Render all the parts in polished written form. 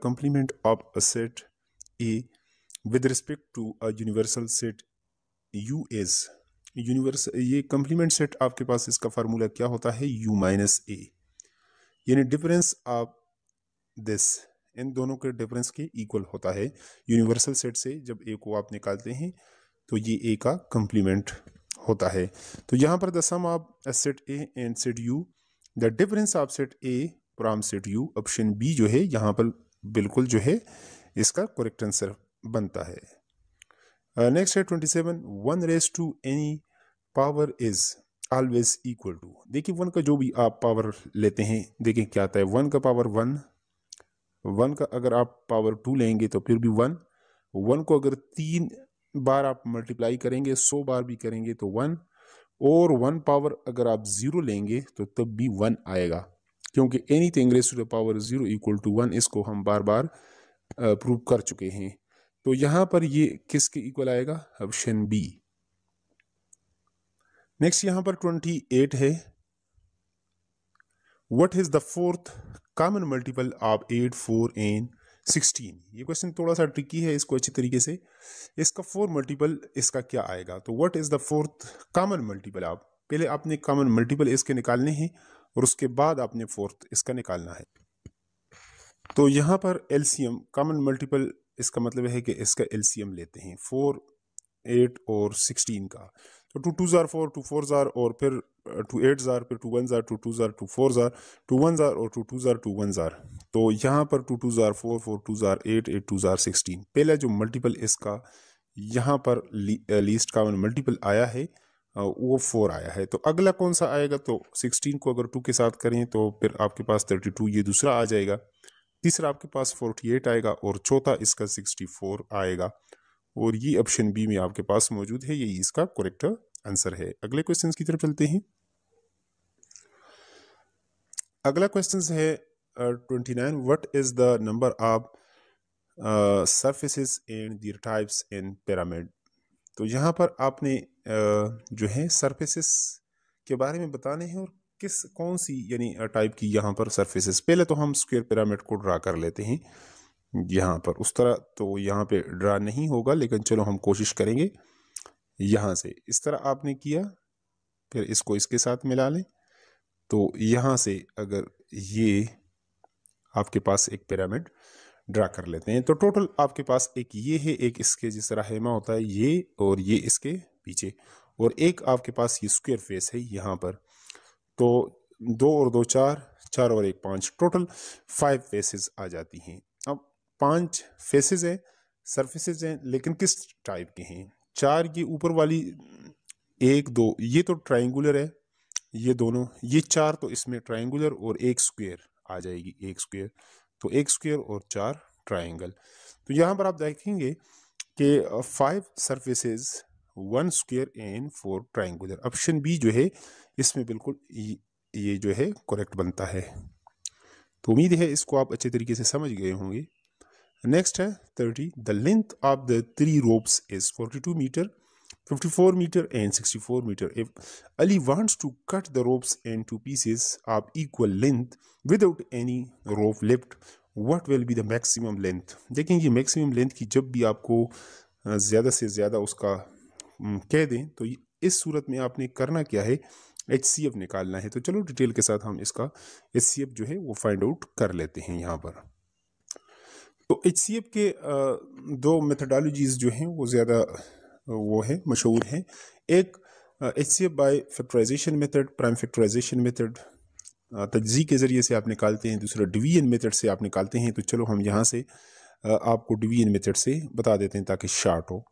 complement of a set A with respect to a universal set U is universal, ये complement set आपके पास इसका formula क्या होता है, U माइनस A, यानी डिफरेंस ऑफ दिस इन दोनों के डिफरेंस के इक्वल होता है। यूनिवर्सल सेट से जब ए को आप निकालते हैं तो ये ए का कंप्लीमेंट होता है। तो यहाँ पर the sum of set A and set U, the difference of set A from set U, option B जो है यहाँ पर बिल्कुल जो है इसका करेक्ट आंसर बनता है। नेक्स्ट है 27, 1 raise to any power is always equal to. देखिए 1 का जो भी आप पावर लेते हैं, देखिए क्या आता है, 1 का पावर 1, 1 का अगर आप पावर 2 लेंगे तो फिर भी 1, 1 को अगर 3 बार आप मल्टीप्लाई करेंगे, 100 बार भी करेंगे तो 1, और 1 पावर अगर आप 0 लेंगे तो तब भी 1 आएगा, क्योंकि anything raise to the power 0 equal to 1, इसको हम बार बार प्रूव कर चुके हैं। तो यहाँ पर ये किसके इक्वल आएगा, ऑप्शन बी। नेक्स्ट यहाँ पर 28 है, what is the fourth common multiple of 8, 4 and 16। ये क्वेश्चन थोड़ा सा ट्रिकी है, इसको अच्छी तरीके से, इसका 4 मल्टीपल इसका क्या आएगा। तो what is the fourth common multiple of, पहले आपने कॉमन मल्टीपल इसके निकालने हैं और उसके बाद आपने फोर्थ इसका निकालना है। तो यहाँ पर एलसीएम कॉमन मल्टीपल, इसका मतलब है कि इसका एलसीएम लेते हैं 4, 8 और 16 का। तो 2 2 जार 4, 2 4 जार, और फिर 2 8 जार, फिर 2 1 जार, 2 2 जार, 2 4 जार, 2 1 जार और 2 2 जार, 2 1 जार। तो यहाँ पर 2 2 जार 4, 4 2 जार 8, 8 2 जार 16। पहला जो मल्टीपल इसका यहाँ पर लीस्ट कॉमन मल्टीपल आया है वो 4 आया है। तो अगला कौन सा आएगा, तो 16 को अगर 2 के साथ करें तो फिर आपके पास 32, ये दूसरा आ जाएगा, तीसरा आपके पास 48 आएगा, और चौथा इसका 64 आएगा, और ये ऑप्शन बी में आपके पास मौजूद है, यही इसका करेक्ट आंसर है। अगले क्वेश्चन की तरफ चलते हैं। अगला क्वेश्चन है 29, what is the number of surfaces and there types in pyramid. तो यहाँ पर आपने जो है सरफेसेस के बारे में बताने हैं और कौन सी यानी टाइप की यहाँ पर सरफेसेस। पहले तो हम स्क्वायर पिरामिड को ड्रा कर लेते हैं यहाँ पर, उस तरह तो यहाँ पे ड्रा नहीं होगा, लेकिन चलो हम कोशिश करेंगे। यहाँ से इस तरह आपने किया, फिर इसको इसके साथ मिला लें, तो यहाँ से अगर ये आपके पास एक पिरामिड ड्रा कर लेते हैं, तो टोटल आपके पास एक ये है, एक इसके जिस तरह हेमा होता है ये, और ये इसके पीछे, और एक आपके पास ये स्क्वायर फेस है यहाँ पर। तो 2 और 2 4, 4 और 1 5, टोटल 5 फेसेस आ जाती हैं। अब 5 फेसेस हैं, सरफेसेस हैं, लेकिन किस टाइप के हैं। 4 ये ऊपर वाली 1 2 ये तो ट्रायंगुलर है, ये दोनों, ये 4 तो इसमें ट्रायंगुलर, और 1 स्क्वायर आ जाएगी, 1 स्क्वायर, तो 1 स्क्वायर और 4 ट्रायंगल। तो यहाँ पर आप देखेंगे कि 5 surfaces, 1 square and 4 triangular. Option B जो है इसमें बिल्कुल ये जो है करेक्ट बनता है। तो उम्मीद है इसको आप अच्छे तरीके से समझ गए होंगे। नेक्स्ट है 30, the length of the 3 ropes is 42 metre, 54 metre and 64 metre. If Ali wants to cut the ropes into pieces of equal length without any rope left, what will be the maximum length? देखें ये maximum length की जब भी आपको ज़्यादा से ज़्यादा उसका कह दें, तो इस सूरत में आपने करना क्या है, HCF निकालना है। तो चलो डिटेल के साथ हम इसका HCF जो है वो फाइंड आउट कर लेते हैं यहाँ पर। तो HCF के 2 मेथडोलॉजीज जो हैं वो ज़्यादा वो है मशहूर हैं। एक HCF by factorisation method, prime factorisation method, तज्ज़ी के ज़रिए से आप निकालते हैं, दूसरा डिवीजन मेथड से आप निकालते हैं। तो चलो हम यहाँ से आपको डिवीजन मेथड से बता देते हैं ताकि शार्ट हो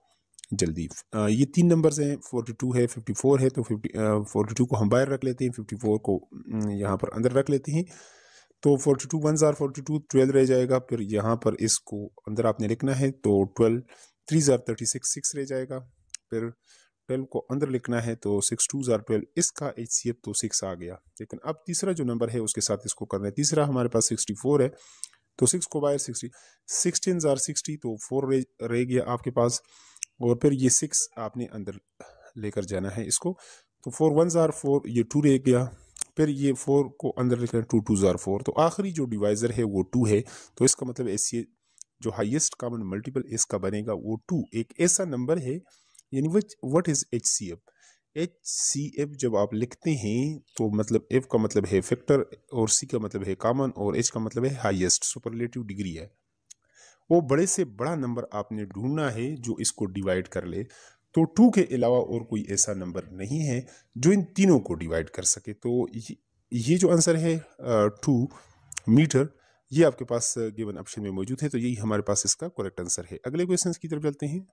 जल्दी। ये 3 नंबर्स हैं, 42 है, 54 है, तो 42 को हम बाहर रख लेते हैं, 54 को यहाँ पर अंदर रख लेते हैं। तो 42 1 जार 42, 12 रह जाएगा, फिर यहाँ पर इसको अंदर आपने लिखना है, तो 12 3 जार 36, 6 रह जाएगा, फिर 12 को अंदर लिखना है, तो 6 2 जार 12, इसका HCF तो 6 आ गया। लेकिन अब तीसरा जो नंबर है उसके साथ इसको करना है। तीसरा हमारे पास 64 है, तो 6 को बाहर 60, 16 जार 60, तो 4 रह गया आपके पास, और फिर ये 6 आपने अंदर लेकर जाना है इसको। तो 4 1 जार 4, ये 2 रह गया, फिर ये 4 को अंदर लिख रहे हैं, 2 2 ज़ार 4, तो आखिरी जो डिवाइज़र है वो 2 है। तो इसका मतलब ऐसे जो हाईएस्ट कॉमन मल्टीपल इसका बनेगा वो 2 एक ऐसा नंबर है, यानी व्हाट इज़ HCF। HCF जब आप लिखते हैं तो मतलब F का मतलब है फैक्टर और C का मतलब है कॉमन और H का मतलब है हाईएस्ट, सुपरलेटिव डिग्री है। वो बड़े से बड़ा नंबर आपने ढूंढना है जो इसको डिवाइड कर ले। तो 2 के अलावा और कोई ऐसा नंबर नहीं है जो इन तीनों को डिवाइड कर सके। तो ये जो आंसर है 2 मीटर, ये आपके पास गिवन ऑप्शन में मौजूद है, तो यही हमारे पास इसका करेक्ट आंसर है। अगले क्वेश्चन की तरफ चलते हैं।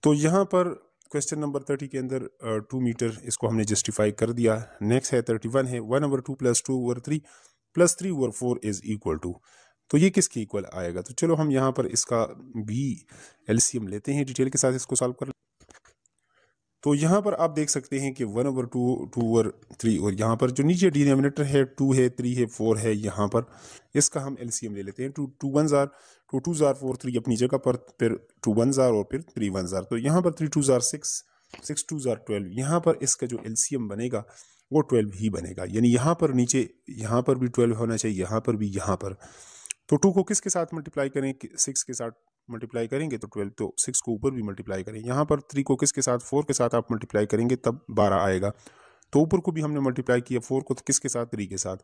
तो यहाँ पर क्वेश्चन नंबर 30 के अंदर 2 मीटर इसको हमने जस्टिफाई कर दिया। नेक्स्ट है 31 है 1/2 + 2/3 + 3/4 इज इक्वल टू। तो ये किसके इक्वल आएगा? तो चलो हम यहाँ पर इसका भी एलसीएम लेते हैं, डिटेल के साथ इसको सॉल्व कर। तो यहाँ पर आप देख सकते हैं कि 1/2 2/3 और यहाँ पर जो नीचे डिनोमिनेटर है 2 है 3 है 4 है, यहाँ पर इसका हम एलसीएम ले लेते हैं। 2 2 1 ज़ार 2 2 ज़ार 4 3 अपनी जगह पर, फिर 2 1 ज़ार और फिर 3 1 ज़ार। तो यहाँ पर 3 2 ज़ार 6 6 2 ज़ार 12, यहाँ पर इसका जो एलसीएम बनेगा वो 12 ही बनेगा। यानी यहाँ पर नीचे यहाँ पर भी 12 होना चाहिए, यहाँ पर भी, यहाँ पर। तो 2 को किसके साथ मल्टीप्लाई करें? 6 के साथ मल्टीप्लाई करेंगे तो 12, तो 6 को ऊपर भी मल्टीप्लाई करें। यहाँ पर 3 को किसके साथ? 4 के साथ आप मल्टीप्लाई करेंगे तब 12 आएगा। तो ऊपर को भी हमने मल्टीप्लाई किया 4 को, तो किसके साथ? 3 के साथ।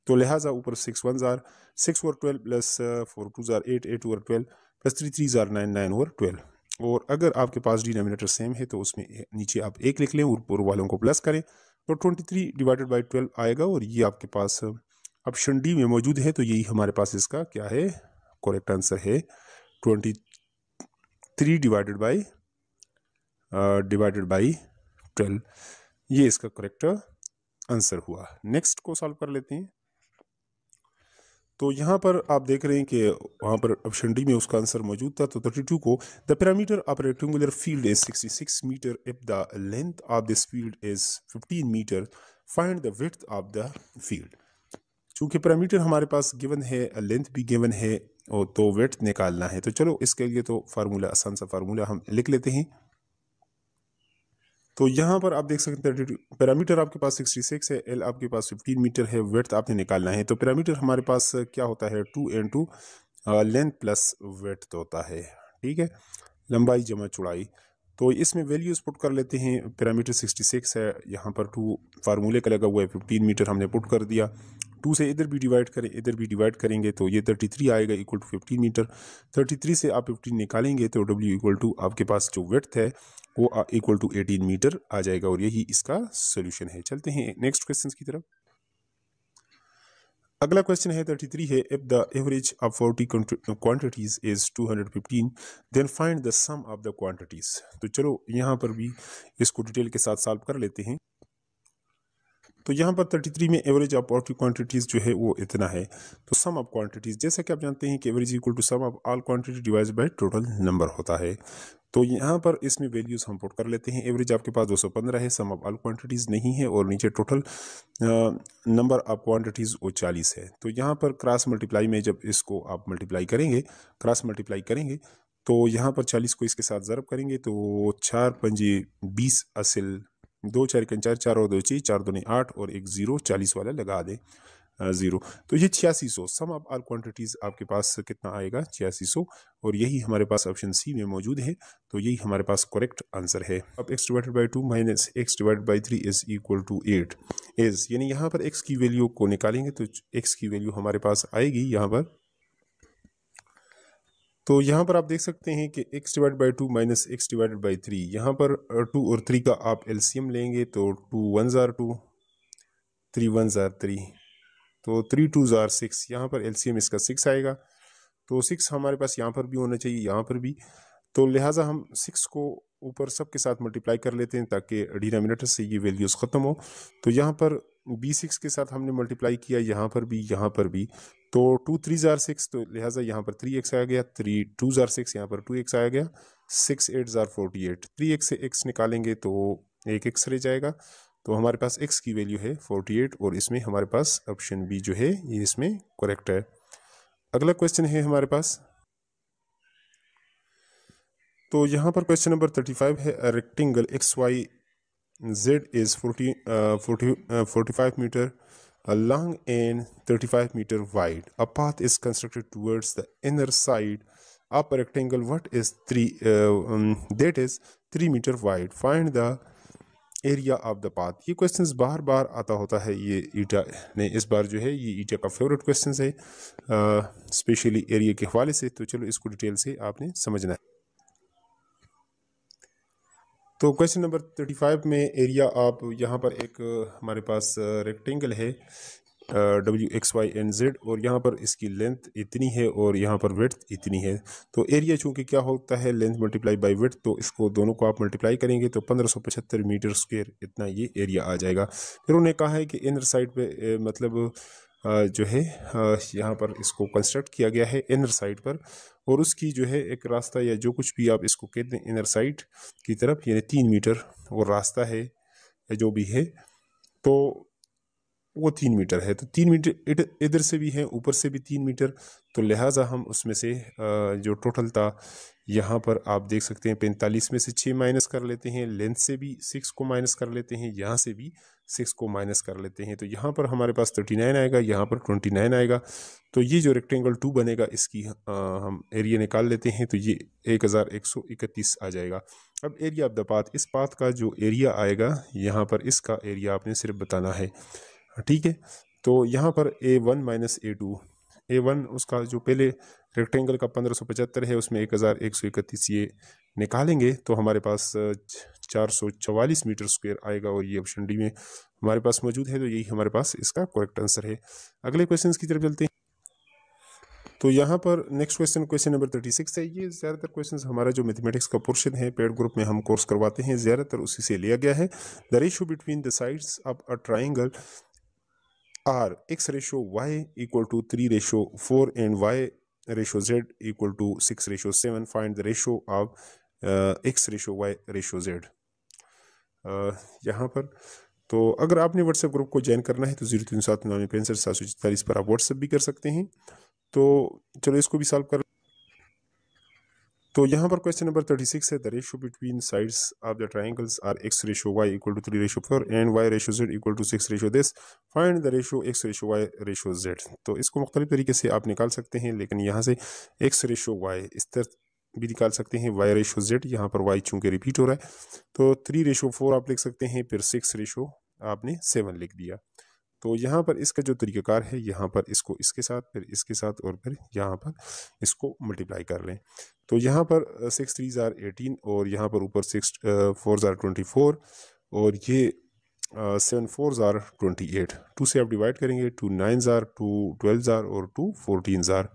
तो लिहाजा ऊपर 6 1 ज़ार 6 और 12 प्लस 4 2 ज़ार 8 8 और 12 प्लस 3 3 ज़ार 9 9 और 12। और अगर आपके पास डिनोमिनेटर सेम है तो उसमें नीचे आप 1 लिख लें, ऊपर वालों को प्लस करें, तो 23 डिवाइडेड बाई 12 आएगा। और ये आपके पास ऑप्शन डी में मौजूद है, तो यही हमारे पास इसका क्या है? करेक्ट आंसर है 23 डिवाइडेड बाई 12। ये इसका करेक्ट आंसर हुआ। नेक्स्ट को सॉल्व कर लेते हैं। तो यहाँ पर आप देख रहे हैं कि वहाँ पर ऑप्शन डी में उसका आंसर मौजूद था। तो 32 को the parameter of rectangular field is 66 metre if the length of this field is 15 metre, find the width of the field. चूंकि पैरामीटर हमारे पास गिवन है, लेंथ भी गिवन है, और तो विड्थ निकालना है। तो चलो इसके लिए तो फार्मूला, आसान सा फार्मूला हम लिख लेते हैं। तो यहाँ पर आप देख सकते हैं पैरामीटर आपके पास 66 है, एल आपके पास 15 मीटर है, विड्थ आपने निकालना है। तो पैरामीटर हमारे पास क्या होता है? 2 into लेंथ प्लस विड्थ होता है। ठीक है, लंबाई जमा चौड़ाई। तो इसमें वैल्यूज पुट कर लेते हैं। पैरामीटर 66 है, यहाँ पर 2 फार्मूले का लगा हुआ है, 15 मीटर हमने पुट कर दिया। 2 से इधर भी डिवाइड करें, इधर भी डिवाइड करेंगे तो ये 33 आएगा इक्वल टू 15 मीटर। 33 से आप 15 निकालेंगे तो W इक्वल टू आपके पास जो विड्थ है वो इक्वल टू 18 मीटर आ जाएगा। और यही इसका सोल्यूशन है। चलते हैं नेक्स्ट क्वेश्चन की तरफ। अगला क्वेश्चन है 33 है, if the average of 40 quantities is 215 then find the sum of the quantities. तो चलो यहाँ पर भी इसको डिटेल के साथ सॉल्व कर लेते हैं। तो यहाँ पर 33 में एवरेज ऑफ 40 क्वांटिटीज जो है वो इतना है। तो सम ऑफ क्वांटिटीज, जैसा कि आप जानते हैं कि average equal to sum of all quantity divide by total number होता है। तो यहाँ पर इसमें वैल्यूज हम पुट कर लेते हैं। एवरेज आपके पास 215 है, सम ऑफ ऑल क्वांटिटीज नहीं है, और नीचे टोटल नंबर ऑफ क्वांटिटीज वो 40 है। तो यहाँ पर क्रॉस मल्टीप्लाई में जब इसको आप मल्टीप्लाई करेंगे, क्रॉस मल्टीप्लाई करेंगे, तो यहाँ पर 40 को इसके साथ ज़रब करेंगे तो 4 पंजे 20 असिल 2 4 4 4 और 2 6 4 2 8 और एक 0 40 वाला लगा दें 0। तो ये 8600 सम ऑफ ऑल क्वांटिटीज आपके पास कितना आएगा? 8600। और यही हमारे पास ऑप्शन सी में मौजूद है। तो यही हमारे पास करेक्ट आंसर है। अब x divided by 2 minus x divided by 3 is equal to 8 is, यानी यहाँ पर x की वैल्यू को निकालेंगे तो x की वैल्यू हमारे पास आएगी यहाँ पर। तो यहाँ पर आप देख सकते हैं कि x divide by 2 minus x divided by 3, यहाँ पर 2 और 3 का आप एलसीएम लेंगे तो 2 1 ज़ार 2 3 1 ज़ार 3, तो 3 2 ज़ार 6, यहाँ पर एलसीएम इसका 6 आएगा। तो 6 हमारे पास यहाँ पर भी होना चाहिए, यहाँ पर भी। तो लिहाजा हम 6 को ऊपर सब के साथ मल्टीप्लाई कर लेते हैं ताकि डिनोमिनेटर से ये वैल्यूज़ ख़त्म हो। तो यहाँ पर B6 के साथ हमने मल्टीप्लाई किया, यहाँ पर भी, यहाँ पर भी। तो 2 3 ज़ार 6, तो लिहाजा यहाँ पर 3x आ गया, 3 2 ज़ार 6, यहाँ पर 2x आ गया, 6 8 ज़ार 48। 3x से x निकालेंगे तो एक x रह जाएगा। तो हमारे पास x की वैल्यू है 48, और इसमें हमारे पास ऑप्शन बी जो है ये इसमें करेक्ट है। अगला क्वेश्चन है हमारे पास। तो यहाँ पर क्वेश्चन नंबर 35 है, rectangle XY Z is 45 meter long and 35 meter wide. A path is constructed towards the inner side of a rectangle. What is that is 3 meter wide. Find the area of the path. ये questions बार बार आता होता है, ये ईटा ने इस बार जो है ये ईटा का फेवरेट क्वेश्चंस है स्पेशली एरिया के हवाले से। तो चलो इसको डिटेल से आपने समझना है। तो क्वेश्चन नंबर 35 में एरिया आप यहाँ पर एक हमारे पास रेक्टेंगल है WXY and Z और यहाँ पर इसकी लेंथ इतनी है और यहाँ पर विड्थ इतनी है। तो एरिया चूंकि क्या होता है लेंथ मल्टीप्लाई बाय विड्थ, तो इसको दोनों को आप मल्टीप्लाई करेंगे तो 1575 मीटर स्क्वायर इतना ये एरिया आ जाएगा। फिर उन्होंने कहा है कि इनर साइड पे मतलब जो है यहाँ पर इसको कंस्ट्रक्ट किया गया है इनर साइड पर, और उसकी जो है एक रास्ता या जो कुछ भी आप इसको कहते हैं इनर साइड की तरफ, यानी 3 मीटर और रास्ता है या जो भी है, तो वो 3 मीटर है। तो 3 मीटर इधर से भी है ऊपर से भी 3 मीटर, तो लिहाजा हम उसमें से जो टोटल था यहाँ पर आप देख सकते हैं 45 में से 6 माइनस कर लेते हैं, लेंथ से भी 6 को माइनस कर लेते हैं, यहाँ से भी 6 को माइनस कर लेते हैं, तो यहाँ पर हमारे पास 39 आएगा, यहाँ पर 29 आएगा। तो ये जो रेक्टेंगल 2 बनेगा इसकी हम एरिया निकाल लेते हैं, तो ये 1131 आ जाएगा। अब एरिया ऑफ द पाथ, इस पाथ का जो एरिया आएगा यहाँ पर इसका एरिया आपने सिर्फ बताना है, ठीक है। तो यहाँ पर A1 माइनस A2, A1 उसका जो पहले रेक्टेंगल का 1575 है उसमें 1131 ये निकालेंगे तो हमारे पास 444 मीटर स्क्वायर आएगा, और ये ऑप्शन डी में हमारे पास मौजूद है, तो यही हमारे पास इसका करेक्ट आंसर है। अगले क्वेश्चन की तरफ चलते हैं। तो यहाँ पर नेक्स्ट क्वेश्चन, क्वेश्चन नंबर 36 है। ये ज़्यादातर क्वेश्चंस हमारा जो मैथमेटिक्स का पोर्शन है पेड ग्रुप में हम कोर्स करवाते हैं, ज़्यादातर उसी से लिया गया है। The ratio between the sides of a triangle are x ratio y equal to 3:4 and y ratio z equal to 6:7. Find the ratio of x ratio y ratio z। यहाँ पर तो अगर आपने व्हाट्सएप ग्रुप को join करना है तो 0379654744 पर आप व्हाट्सएप भी कर सकते हैं। तो चलो इसको भी सॉल्व कर। तो यहाँ पर क्वेश्चन नंबर 36 है, the ratio between sides of the triangles are x/y equal to 3:4 and y/z equal to 6:this। Find the ratio x/y ratio z। तो इसको मुख्तलिफ तरीके से आप निकाल सकते हैं, लेकिन यहाँ से x/y इस तरह भी निकाल सकते हैं, y/z, यहाँ पर y चूंकि रिपीट हो रहा है तो 3:4 आप लिख सकते हैं, फिर 6 आपने 7 लिख दिया। तो यहाँ पर इसका जो तरीक़ाकार है, यहाँ पर इसको इसके साथ फिर इसके साथ और फिर यहाँ पर इसको मल्टीप्लाई कर लें। तो यहाँ पर 6 3 are 18 और यहाँ पर ऊपर 6 4 are 24 और ये 7 4 are 28। 2 से आप डिवाइड करेंगे, 2 9 are 2 12 are और 2 14 are।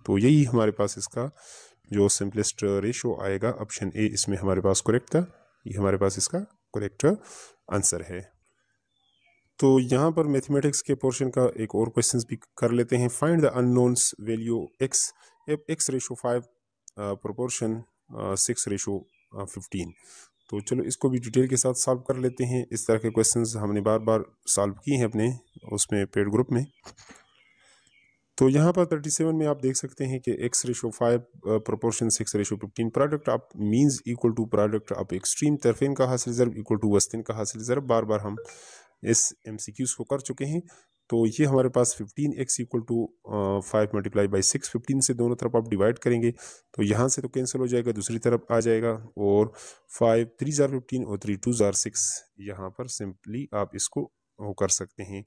तो यही हमारे पास इसका जो सिंपलेस्ट रेशो आएगा, ऑप्शन ए इसमें हमारे पास करेक्ट था, ये हमारे पास इसका करेक्ट आंसर है। तो यहाँ पर मैथमेटिक्स के पोर्शन का एक और क्वेश्चन भी कर लेते हैं। Find the unknowns value x if x/5 proportion 6/15। तो चलो इसको भी डिटेल के साथ सॉल्व कर लेते हैं। इस तरह के क्वेश्चंस हमने बार बार सॉल्व किए हैं अपने उसमें पेड ग्रुप में। तो यहाँ पर 37 में आप देख सकते हैं कि x/5 proportion 6/15 product of means equal to product of extreme तरफेन का हासिल ज़रब इक्वल टू वस्तिन का हासिल ज़रब। बार बार हम इस MCQs को कर चुके हैं। तो ये हमारे पास 15x equal to 5 multiply by 6, 15 से दोनों तरफ आप डिवाइड करेंगे तो यहाँ से तो कैंसिल हो जाएगा, दूसरी तरफ आ जाएगा, और 5 3 are 15 और 3 2 are 6। यहाँ पर सिंपली आप इसको वो कर सकते हैं,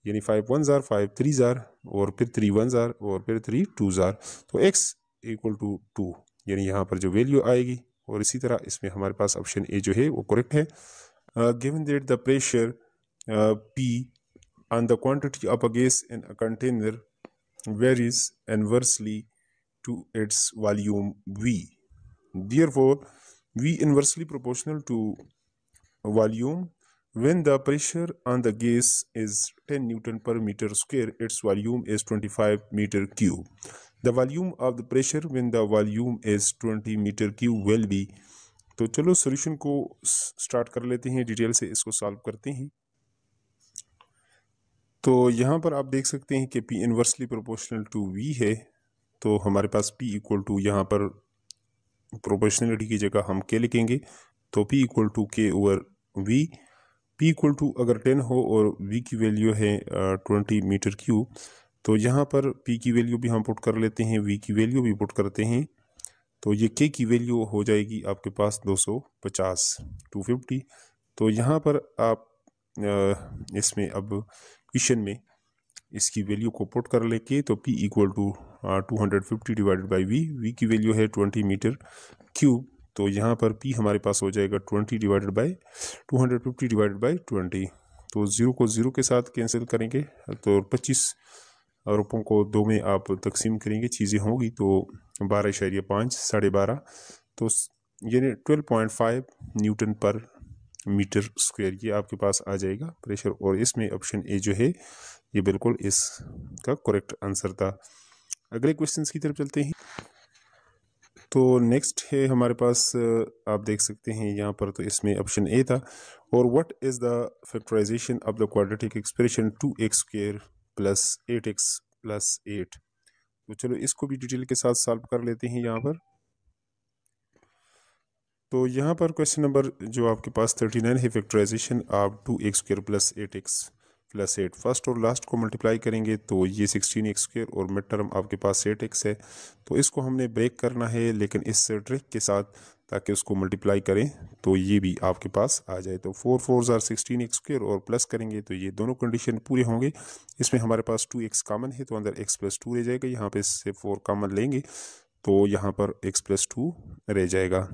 यानी 5 1 are 5 3 are और फिर 3 1 are और फिर 3 2 are। तो x इक्वल टू 2 यानी यहाँ पर जो वैल्यू आएगी, और इसी तरह इसमें हमारे पास ऑप्शन ए जो है वो करेक्ट है। Given that the pressure P and the quantity of a gas in a container varies inversely to its volume V. Therefore, V inversely proportional to volume. When the pressure on the gas is 10 Newton per meter square, its volume is 25 meter cube. The volume of the pressure when the volume is 20 meter cube will be। तो चलो solution को start कर लेते हैं, detail से इसको solve करते हैं। तो यहाँ पर आप देख सकते हैं कि P inversely proportional to V है, तो हमारे पास P इक्वल टू यहाँ पर प्रोपोर्शनलिटी की जगह हम K लिखेंगे, तो P equal to K over V। P equal to अगर 10 हो और V की वैल्यू है 20 मीटर क्यूब, तो यहाँ पर P की वैल्यू भी हम पुट कर लेते हैं, V की वैल्यू भी पुट करते हैं। तो ये K की वैल्यू हो जाएगी आपके पास 250 250। तो यहाँ पर आप इसमें अब क्वेश्चन में इसकी वैल्यू को पुट कर लेके, तो P equal to 250 divided by V की वैल्यू है 20 मीटर क्यूब। तो यहाँ पर P हमारे पास हो जाएगा 20 डिवाइडेड बाई 250 डिवाइडेड बाई 20। तो 0 को 0 के साथ कैंसिल करेंगे, तो 25 रुपयों को 2 में आप तकसीम करेंगे, चीज़ें होंगी तो 12.5 12.5, तो यानी 12.5 न्यूटन पर मीटर स्क्वायर ये आपके पास आ जाएगा प्रेशर। और इसमें ऑप्शन ए जो है ये बिल्कुल इसका करेक्ट आंसर था। अगले क्वेश्चन की तरफ चलते हैं। तो नेक्स्ट है हमारे पास, आप देख सकते हैं यहाँ पर, तो इसमें ऑप्शन ए था। और what is the factorisation of the quadratic expression 2x square plus 8x plus 8। तो चलो इसको भी डिटेल के साथ सॉल्व कर लेते हैं यहाँ पर। तो यहाँ पर क्वेश्चन नंबर जो आपके पास 39 है, factorisation of 2x square plus 8x plus 8। First और लास्ट को मल्टीप्लाई करेंगे तो ये 16x स्क्वायर और मिड टर्म आपके पास 8x है। तो इसको हमने ब्रेक करना है, लेकिन इस ट्रिक के साथ, ताकि उसको मल्टीप्लाई करें तो ये भी आपके पास आ जाए। तो 4 4 आर 16x स्क्वायर और प्लस करेंगे तो ये दोनों कंडीशन पूरे होंगे। इसमें हमारे पास 2x कॉमन है तो अंदर x प्लस 2 रह जाएगा। यहाँ पे इससे 4 कॉमन लेंगे तो यहाँ पर x प्लस 2 रह जाएगा।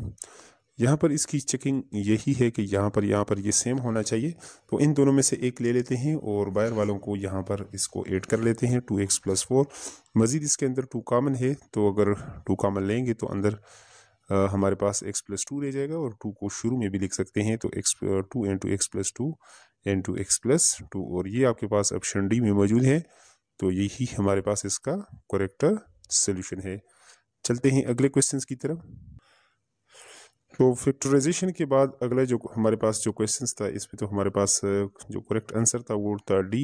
यहाँ पर इसकी चेकिंग यही है कि यहाँ पर ये सेम होना चाहिए। तो इन दोनों में से एक ले लेते हैं और बाहर वालों को यहाँ पर इसको ऐड कर लेते हैं, 2x प्लस 4। मज़ीद इसके अंदर 2 कॉमन है, तो अगर 2 कॉमन लेंगे तो अंदर हमारे पास x प्लस 2 रह जाएगा। और 2 को शुरू में भी लिख सकते हैं, तो 2 into x plus 2 into x plus 2। और ये आपके पास ऑप्शन डी में मौजूद है। तो यही हमारे पास इसका करेक्ट सोल्यूशन है। चलते हैं अगले क्वेश्चन की तरफ। तो फैक्टराइजेशन के बाद अगला जो हमारे पास जो क्वेश्चंस था, इसमें तो हमारे पास जो करेक्ट आंसर था वो था D.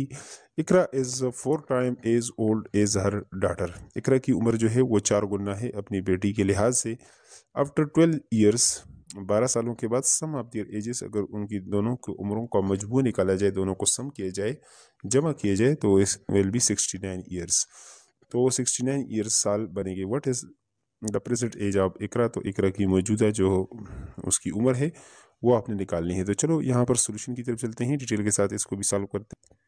Iqra is 4 time as old as her daughter. Iqra की उम्र जो है वो 4 गुना है अपनी बेटी के लिहाज से। आफ्टर 12 ईयर्स, 12 सालों के बाद, सम ऑफ देयर एजेस, अगर उनकी दोनों की उम्रों का मजमू निकाला जाए, दोनों को सम किया जाए, जमा किया जाए, तो इस विल बी 69 ईयर्स। तो 69 ईयर्स साल बनेंगे। What is the present age of Iqra. तो इकरा की मौजूदा जो उसकी उम्र है वो आपने निकालनी है। तो चलो यहाँ पर सोल्यूशन की तरफ चलते हैं, डिटेल के साथ इसको भी सॉल्व करते हैं।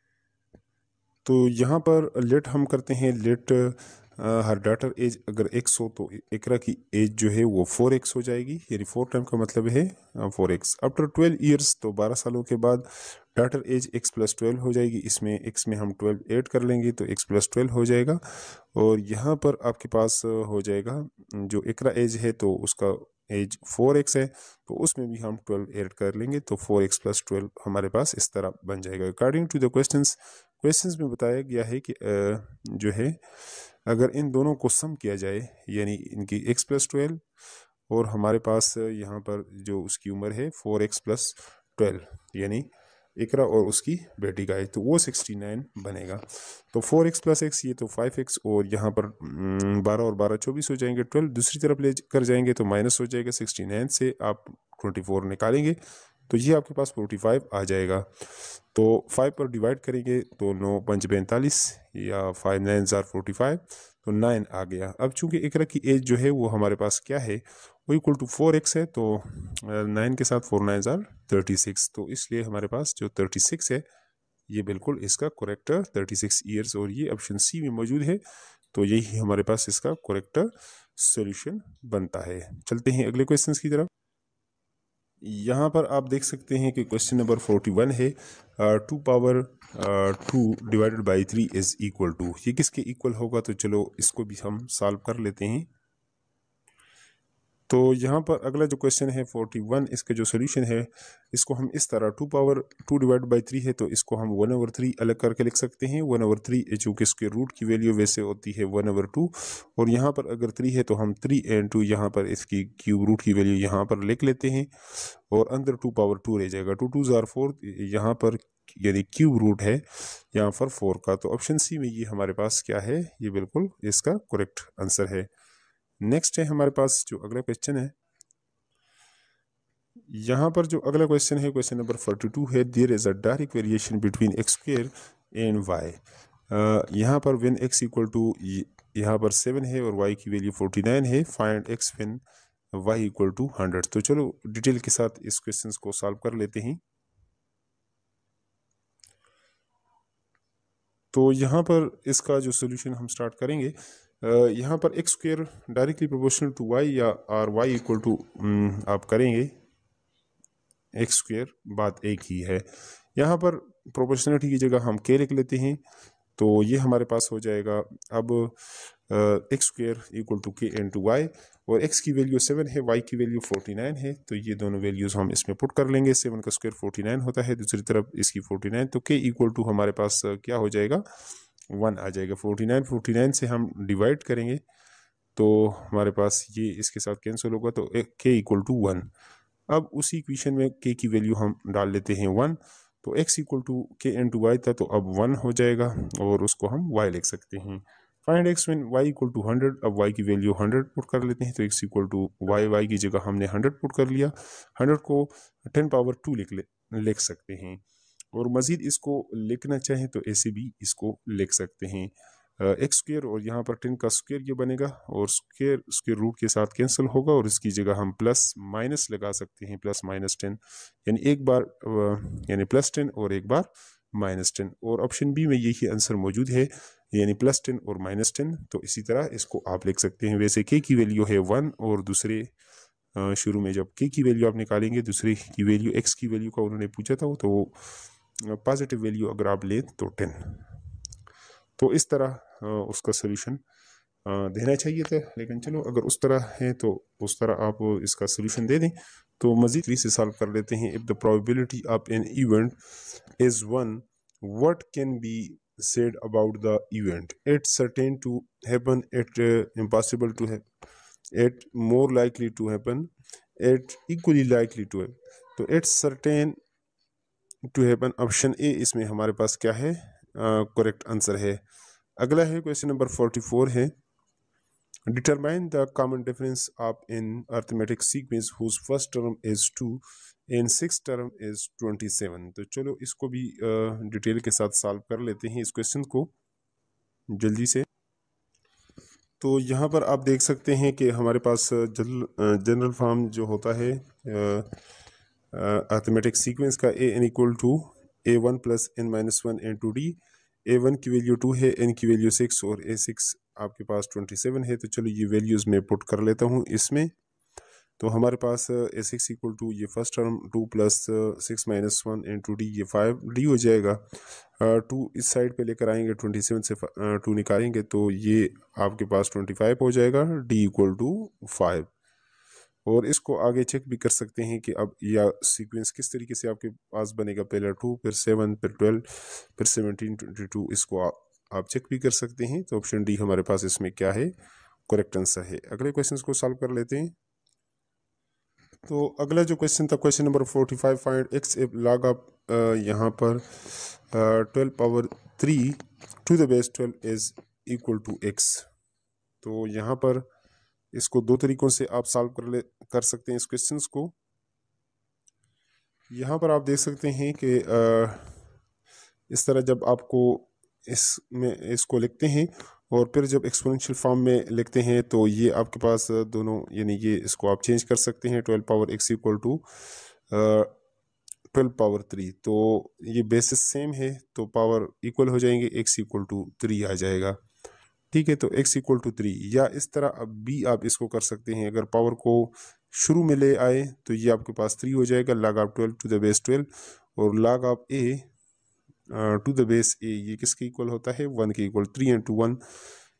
तो यहाँ पर लेट हम करते हैं, लेट हर डाटर एज अगर x हो तो इकरा की एज जो है वो 4x हो जाएगी, यानी 4 टाइम का मतलब है 4x। आफ्टर 12 ईयर्स, तो 12 सालों के बाद डाटर एज x प्लस 12 हो जाएगी। इसमें x में हम 12 ऐड कर लेंगे तो x प्लस 12 हो जाएगा। और यहाँ पर आपके पास हो जाएगा जो इकरा एज है तो उसका एज 4x है, तो उसमें भी हम 12 ऐड कर लेंगे तो 4x प्लस 12 हमारे पास इस तरह बन जाएगा। अकॉर्डिंग टू द क्वेश्चंस में बताया गया है कि जो है अगर इन दोनों को सम किया जाए, यानी इनकी x प्लस 12 और हमारे पास यहाँ पर जो उसकी उम्र है 4x प्लस 12, यानी इकरा और उसकी बेटी का है, तो वो 69 बनेगा। तो 4x प्लस x ये तो 5x, और यहाँ पर 12 और 12 24 हो जाएंगे। 12 दूसरी तरफ ले कर जाएंगे तो माइनस हो जाएगा। 69 से आप 24 निकालेंगे तो ये आपके पास 45 आ जाएगा। तो 5 पर डिवाइड करेंगे तो 9 5 45 या 5 9 आर 45, तो 9 आ गया। अब चूंकि इकरा की एज जो है वो हमारे पास क्या है, वो इक्वल टू 4x है, तो 9 के साथ 4 9 आर 36, तो इसलिए हमारे पास जो 36 है ये बिल्कुल इसका करेक्ट 36 ईयर्स, और ये ऑप्शन सी में मौजूद है। तो यही हमारे पास इसका करेक्ट सॉल्यूशन बनता है। चलते हैं अगले क्वेश्चन की तरफ। यहाँ पर आप देख सकते हैं कि क्वेश्चन नंबर 41 है, 2 power 2 divided by 3 is equal to. ये किसके इक्वल होगा, तो चलो इसको भी हम सॉल्व कर लेते हैं। तो यहाँ पर अगला जो क्वेश्चन है 41, इसका जो सोल्यूशन है इसको हम इस तरह 2 पावर 2 डिवाइड बाई 3 है तो इसको हम 1/3 अलग करके लिख सकते हैं। 1/3 चूँकि इसके रूट की वैल्यू वैसे होती है 1/2, और यहाँ पर अगर 3 है तो हम 3 इंटू यहाँ पर इसकी क्यूब रूट की वैल्यू यहाँ पर लिख लेते हैं, और अंदर 2 पावर 2 रह जाएगा। 2 2 आर 4, यहाँ पर यानी क्यूब रूट है यहाँ पर 4 का। तो ऑप्शन सी में ये हमारे पास क्या है, ये बिल्कुल इसका करेक्ट आंसर है। नेक्स्ट है हमारे पास जो अगला क्वेश्चन है, यहाँ पर जो अगला क्वेश्चन है, क्वेश्चन नंबर 42 है, there is a direct variation between x square and y. यहाँ पर व्हेन एक्स इक्वल टू, यहाँ पर 7 है और y की वैल्यू 49 है, find x when y equal to 100। तो चलो डिटेल के साथ इस क्वेश्चन को सॉल्व कर लेते हैं। तो यहाँ पर इसका जो सोल्यूशन हम स्टार्ट करेंगे, यहाँ पर x square directly proportional to y या आर वाई इक्वल टू आप करेंगे एक्स स्क्वेयर, बात एक ही है। यहाँ पर प्रोपोर्शनलिटी की जगह हम के लिख लेते हैं, तो ये हमारे पास हो जाएगा अब एक्स स्क्वेयर इक्वल टू के इन टू वाई, और x की वैल्यू 7 है, y की वैल्यू 49 है, तो ये दोनों वैल्यूज हम इसमें पुट कर लेंगे। 7 का स्क्वायर 49 होता है, दूसरी तरफ इसकी 49, तो k इक्वल टू हमारे पास क्या हो जाएगा, 1 आ जाएगा। 49 से हम डिवाइड करेंगे तो हमारे पास ये इसके साथ कैंसिल होगा, तो k इक्वल टू 1। अब उसी इक्वेशन में k की वैल्यू हम डाल लेते हैं 1, तो x इक्वल टू के इन टू वाई था, तो अब 1 हो जाएगा और उसको हम y लिख सकते हैं। Find x when y equal to 100, अब y की वैल्यू 100 पुट कर लेते हैं, तो x इक्वल टू y की जगह हमने 100 पुट कर लिया। 100 को 10 पावर 2 लिख सकते हैं, और मज़ीद इसको लिखना चाहें तो ऐसे भी इसको लिख सकते हैं। एक्स स्क्वेयर और यहाँ पर 10 का स्क्वेयर ये बनेगा, और स्क्वेयर रूट के साथ कैंसिल होगा, और इसकी जगह हम प्लस माइनस लगा सकते हैं, प्लस माइनस 10, यानी एक बार यानी प्लस 10 और एक बार माइनस 10, और ऑप्शन बी में यही आंसर मौजूद है, यानी प्लस 10 और माइनस 10। तो इसी तरह इसको आप लिख सकते हैं। वैसे के की वैल्यू है 1, और दूसरे शुरू में जब के की वैल्यू आप निकालेंगे, दूसरे की वैल्यू एक्स की वैल्यू का उन्होंने पूछा था, तो पॉजिटिव वैल्यू अगर आप लें तो 10। तो इस तरह उसका सोल्यूशन देना चाहिए था, लेकिन चलो अगर उस तरह है तो उस तरह आप इसका सोल्यूशन दे दें। तो मजीद से सॉल्व कर लेते हैं। If the probability of an event is 1, what can be said about the event? It's certain to happen, it impossible to happen, it more likely to happen, it equally likely to happen। तो it's certain to happen, option A इसमें हमारे पास क्या है, correct answer है। अगला है question number 44 है, determine the common difference of in arithmetic sequence whose first term is 2 and six term is 27। तो चलो इसको भी डिटेल के साथ सॉल्व कर लेते हैं इस क्वेश्चन को जल्दी से। तो यहाँ पर आप देख सकते हैं कि हमारे पास जनरल फॉर्म जो होता है अर्थमेटिक सीक्वेंस का, A N equal to a1 plus n minus 1 into D. a1 की वैल्यू 2 है, n की वैल्यू 6 और a6 आपके पास 27 है। तो चलो ये वैल्यूज़ मैं पुट कर लेता हूँ इसमें। तो हमारे पास a6 इक्वल टू ये first term 2 plus 6 minus 1 into D, ये 5d हो जाएगा। 2 इस साइड पे लेकर आएंगे, 27 से 2 निकालेंगे तो ये आपके पास 25 हो जाएगा, d इक्वल टू 5। और इसको आगे चेक भी कर सकते हैं कि अब यह सीक्वेंस किस तरीके से आपके पास बनेगा, पहले 2 फिर 7 फिर 12 फिर 17 22, इसको आप चेक भी कर सकते हैं। तो ऑप्शन डी हमारे पास इसमें क्या है, करेक्ट आंसर है। अगले क्वेश्चन को सॉल्व कर लेते हैं। तो अगला जो क्वेश्चन था, question number 45, find x if log of यहाँ पर 12 power 3 to the base 12 is equal to x. तो यहाँ पर इसको दो तरीकों से आप सॉल्व कर सकते हैं इस क्वेश्चन को। यहाँ पर आप देख सकते हैं कि इस तरह जब आपको इसको लिखते हैं और फिर जब एक्सपोनेंशियल फॉर्म में लिखते हैं, तो ये आपके पास दोनों, यानी ये इसको आप चेंज कर सकते हैं, 12 power x equal to 12 power 3। तो ये बेसिस सेम है, तो पावर इक्वल हो जाएंगे, x इक्वल टू 3 आ जाएगा। ठीक है, तो x इक्वल टू 3, या इस तरह अब भी आप इसको कर सकते हैं। अगर पावर को शुरू में ले आए तो ये आपके पास 3 हो जाएगा, log of 12 to the base 12, और log of a to the base a ये किसके इक्वल होता है, 1 के इक्वल। 3 इंटू 1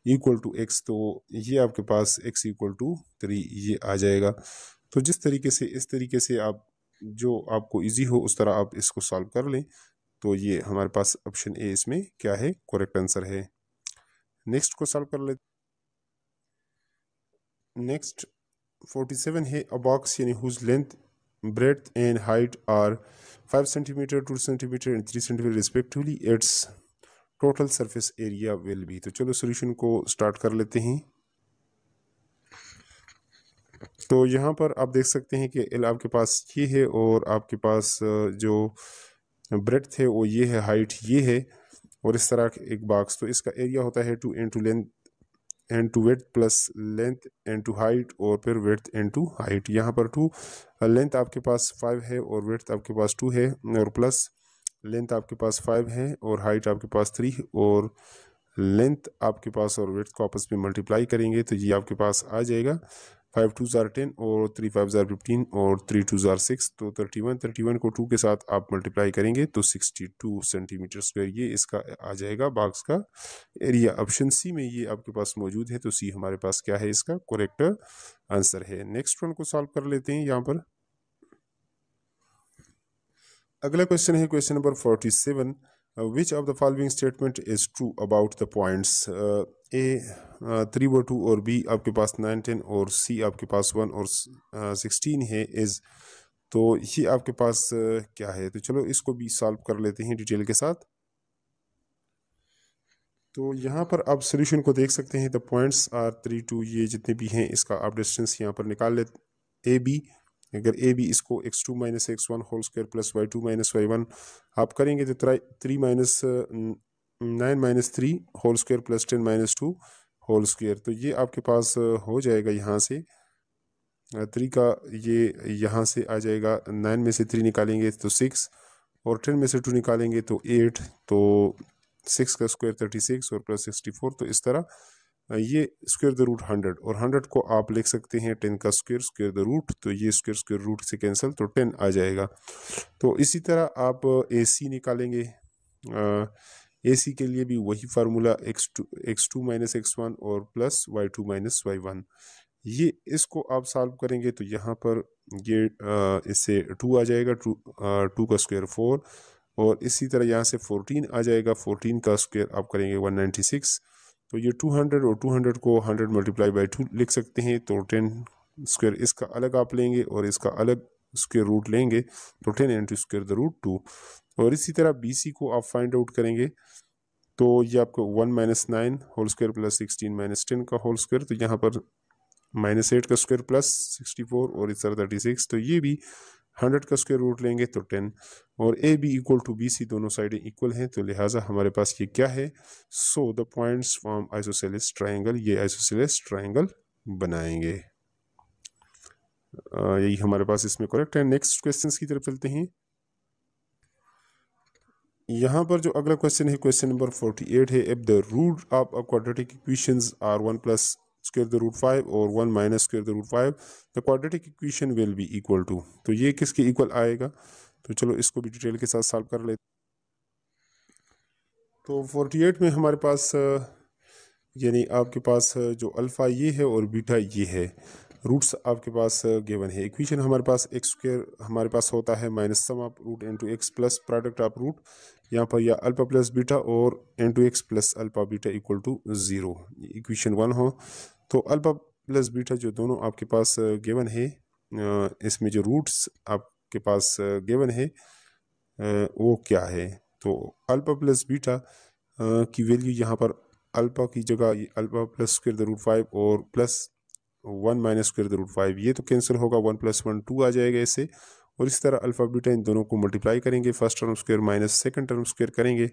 इक्वल टू x, तो ये आपके पास x इक्वल टू 3 ये आ जाएगा। तो जिस तरीके से, इस तरीके से आप जो आपको इजी हो उस तरह आप इसको सॉल्व कर लें। तो ये हमारे पास ऑप्शन ए इसमें क्या है, करेक्ट आंसर है। नेक्स्ट को सॉल्व कर ले। नेक्स्ट 47 है, अ बॉक्स यानी whose length breadth and height are 5 centimetre 2 centimetre and 3 centimetre respectively, its total surface area will be. तो चलो सोल्यूशन को स्टार्ट कर लेते हैं। तो यहाँ पर आप देख सकते हैं कि एल आपके पास ये है और आपके पास जो ब्रेड्थ है वो ये है, हाइट ये है, और इस तरह एक बॉक्स। तो इसका एरिया होता है 2 into length and to width plus length and to height, और फिर विड्थ एंड टू हाइट। यहाँ पर 2 लेंथ आपके पास 5 है और विड्थ आपके पास 2 है, और प्लस लेंथ आपके पास 5 है और हाइट आपके पास 3, और लेंथ आपके पास और विड्थ को आपस में मल्टीप्लाई करेंगे तो ये आपके पास आ जाएगा 5 2 जार 10 और 3 5 जार 15 और 3 2 जार 6, तो 31 को 2 के साथ आप मल्टीप्लाई करेंगे तो 62 सेंटीमीटर स्क्वायर ये इसका आ जाएगा बॉक्स का एरिया। ऑप्शन सी में ये आपके पास मौजूद है, तो सी हमारे पास क्या है, इसका करेक्ट आंसर है। नेक्स्ट वन को सॉल्व कर लेते हैं। यहाँ पर अगला क्वेश्चन है question number 47। Which of the following statement is true about the points? A 3/2 और बी आपके पास 9 10 और सी आपके पास 1 और 16 है इज। तो ये आपके पास क्या है, तो चलो इसको भी सॉल्व कर लेते हैं डिटेल के साथ। तो यहाँ पर आप सोल्यूशन को देख सकते हैं। द पॉइंट्स आर 3 2, ये जितने भी हैं इसका आप डिस्टेंस यहाँ पर निकाल लेते। ए बी, अगर ए बी इसको x2 minus x1 whole square plus y2 minus y1 आप करेंगे तो 3 minus 9 minus 3 whole square plus 10 minus 2 whole square, तो ये आपके पास हो जाएगा यहाँ से 3 का, ये यहाँ से आ जाएगा 9 में से 3 निकालेंगे तो 6 और 10 में से 2 निकालेंगे तो 8, तो 6 का स्क्वायर 36 और प्लस 64, तो इस तरह ये स्क्वायर द रूट 100 और 100 को आप लिख सकते हैं 10 का स्क्वायर द रूट, तो ये स्क्वायर रूट से कैंसिल तो 10 आ जाएगा। तो इसी तरह आप ए सी निकालेंगे। ए सी के लिए भी वही फार्मूला x2 माइनस x1 और प्लस y2 माइनस y1, ये इसको आप सॉल्व करेंगे तो यहाँ पर ये इससे 2 आ जाएगा, 2 का स्क्वायर 4 और इसी तरह यहाँ से 14 आ जाएगा, 14 का स्क्वायर आप करेंगे 196, तो ये 200 और 200 को 100 मल्टीप्लाई बाई 2 लिख सकते हैं, तो 10 स्क्वायर इसका अलग आप लेंगे और इसका अलग स्क्वायर रूट लेंगे तो 10 इंटू स्क्वायर द रूट 2। और इसी तरह बी सी को आप फाइंड आउट करेंगे तो ये आपको 1 minus 9 whole square plus 16 minus 10 का होल स्क्वायर, तो यहाँ पर माइनस 8 का स्क्वायर प्लस 64 और इस तरह 36, तो ये भी 100 का स्क्वायर रूट लेंगे तो 10, और A B equal to B C दोनों साइडें इक्वल हैं, तो लिहाजा हमारे पास ये क्या है, so the points form isosceles triangle, ये आइसोसेलेस ट्रायंगल बनाएंगे। यही हमारे पास इसमें करेक्ट है। नेक्स्ट क्वेश्चन की तरफ चलते हैं। यहाँ पर जो अगला क्वेश्चन है क्वेश्चन नंबर 48 है। If the root of quadratic equations are 1 plus square the root 5 और 1 minus square the root 5 the quadratic equation will be equal to, तो ये किसके इक्वल आएगा, तो चलो इसको भी डिटेल के साथ सॉल्व कर लेते। तो 48 में हमारे पास यानी आपके पास जो अल्फ़ा ये है और बीटा ये है, रूट्स आपके पास गिवन है। इक्वेशन हमारे पास एक्स स्क्वायर हमारे पास होता है minus sum of root into x plus product of root, यहाँ पर या अल्फा प्लस बीटा और into x plus alpha beta equal to 0, equation 1 हो। तो अल्फा प्लस बीटा जो दोनों आपके पास गिवन है, इसमें जो रूट्स आपके पास गिवन है वो क्या है, तो अल्फा प्लस बीटा की वैल्यू यहाँ पर अल्फा की जगह alpha plus square the root 5 और plus 1 minus square the root 5, ये तो कैंसिल होगा, 1 प्लस 1 2 आ जाएगा इससे, और इस तरह अल्फा बीटा इन दोनों को मल्टीप्लाई करेंगे, first term square minus second term square करेंगे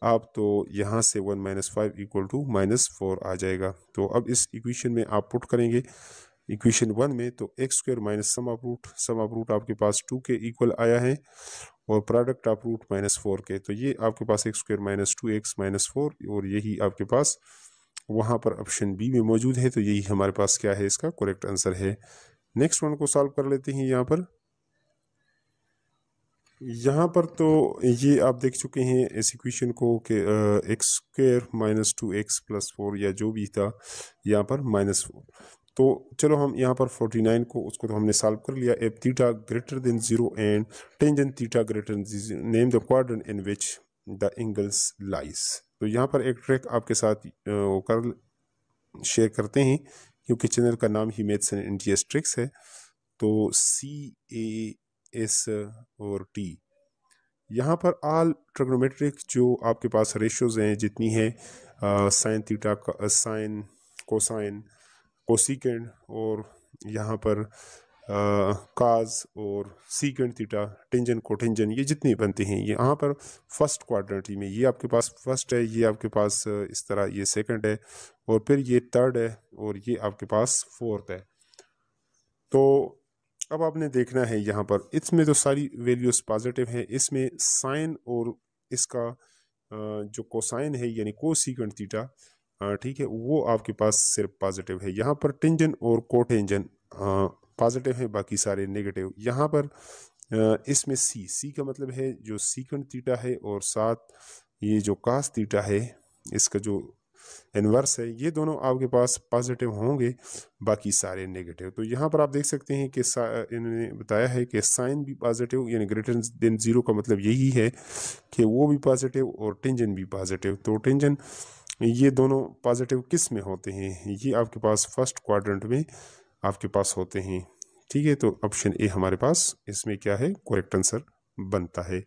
आप, तो यहाँ से 1 माइनस 5 इक्वल टू माइनस 4 आ जाएगा। तो अब इस इक्वेशन में आप पुट करेंगे इक्वेशन 1 में, तो x square minus sum of root आपके पास 2 के इक्वल आया है और प्रोडक्ट ऑफ रूट माइनस 4 के, तो ये आपके पास x square minus 2x minus 4, और यही आपके पास वहाँ पर ऑप्शन बी में मौजूद है, तो यही हमारे पास क्या है, इसका करेक्ट आंसर है। नेक्स्ट वन को सॉल्व कर लेते हैं। यहाँ पर तो ये आप देख चुके हैं इस इक्वेशन को कि x square minus 2x plus 4 या जो भी था यहाँ पर माइनस 4, तो चलो हम यहाँ पर 49 को उसको तो हमने सॉल्व कर लिया। F theta greater than 0 and tangent theta greater than 0, name the quadrant in which the angles lies. तो यहाँ पर एक ट्रिक आपके साथ कर शेयर करते हैं, क्योंकि चैनल का नाम ही मैथ्स एंड इंडियस ट्रिक्स है। तो CAS और T, यहाँ पर ऑल ट्रिग्नोमेट्रिक जो आपके पास रेशियोज हैं जितनी हैं sine theta, sine, cosine, cosecant और यहाँ पर काज और सीकेंट थीटा, टेंजन कोटेंजन, ये जितने बनते हैं ये यहाँ पर फर्स्ट क्वाड्रेंट में, ये आपके पास फर्स्ट है, ये आपके पास इस तरह ये सेकंड है, और फिर ये थर्ड है, और ये आपके पास फोर्थ है। तो अब आपने देखना है यहाँ पर इसमें तो सारी वैल्यूज पॉजिटिव है, इसमें साइन और इसका जो कोसाइन है यानी कोसीकेंट थीटा, ठीक है, वो आपके पास सिर्फ पॉजिटिव है। यहाँ पर टेंजन और कोटेंजन पॉजिटिव है, बाकी सारे नेगेटिव। यहाँ पर इसमें सी का मतलब है जो सीकेंट थीटा है, और साथ ये जो कास थीटा है इसका जो इनवर्स है, ये दोनों आपके पास पॉजिटिव होंगे, बाकी सारे नेगेटिव। तो यहाँ पर आप देख सकते हैं कि इन्होंने बताया है कि साइन भी पॉजिटिव यानी ग्रेटर देन जीरो का मतलब यही है कि वो भी पॉजिटिव और टेंजन भी पॉजिटिव। तो टेंजन ये दोनों पॉजिटिव किस में होते हैं, ये आपके पास फर्स्ट क्वाड्रेंट में आपके पास होते हैं। ठीक है, तो ऑप्शन ए हमारे पास इसमें क्या है, करेक्ट आंसर बनता है।